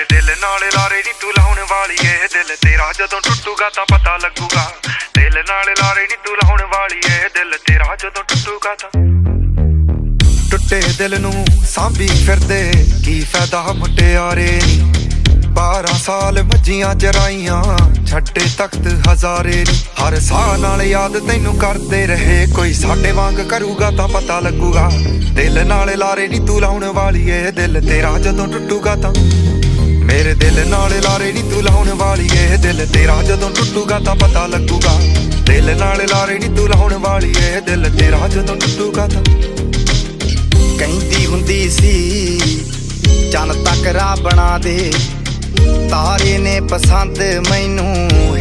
ਮੇਰੇ ਦਿਲ ਨਾਲ ਲਾਰੇ ਨੀ ਤੂੰ ਲਾਉਣ ਵਾਲੀ ਏ ਦਿਲ ਤੇਰਾ ਜਦੋਂ ਟੁੱਟੂਗਾ ਤਾਂ ਪਤਾ ਲੱਗੂਗਾ ਦਿਲ ਨਾਲ ਲਾਰੇ ਨੀ ਤੂੰ ਲਾਉਣ ਵਾਲੀ ਏ ਦਿਲ ਤੇਰਾ ਜਦੋਂ ਟੁੱਟੂਗਾ ਤਾਂ ਟੁੱਟੇ ਦਿਲ ਨੂੰ ਸਾਂਭੀ ਫਿਰਦੇ ਕੀ ਫਾਇਦਾ ਮੁਟਿਆਰੇ ਨੀ 12 ਸਾਲ ਮੱਝੀਆਂ ਚਰਾਈਆਂ ਛੱਡੇ ਤਖਤ ਹਜ਼ਾਰੇ ਨੀ ਹਰ ਸਾਹ ਨਾਲ ਯਾਦ ਤੈਨੂੰ ਕਰਦੇ ਰਹੇ ਕੋਈ ਸਾਡੇ ਵਾਂਗ ਕਰੂਗਾ ਤਾਂ ਪਤਾ ਲੱਗੂਗਾ ਦਿਲ ਨਾਲ ਲਾਰੇ ਨੀ ਤੂੰ ਲਾਉਣ ਵਾਲੀ ਏ ਦਿਲ ਤੇਰਾ ਜਦੋਂ ਟੁੱਟੂਗਾ ਤਾਂ ਮੇਰੇ ਦਿਲ ਨਾਲ ਲਾਰੇ ਨੀ ਤੂੰ ਲਾਉਣ ਵਾਲੀ ਏ ਦਿਲ ਤੇਰਾ ਜਦੋਂ ਟੁੱਟੂਗਾ ਤਾਂ ਪਤਾ ਲੱਗੂਗਾ ਦਿਲ ਨਾਲ ਲਾਰੇ ਨੀ ਤੂੰ ਲਾਉਣ ਵਾਲੀ ਏ ਦਿਲ ਤੇਰਾ ਜਦੋਂ ਟੁੱਟੂਗਾ ਤਾਂ ਕਹਿੰਦੀ ਹੁੰਦੀ ਸੀ ਚੰਨ ਤੱਕ ਰਾਹ ਬਣਾ ਦੇ ਤਾਰੇ ਨੇ ਪਸੰਦ ਮੈਨੂੰ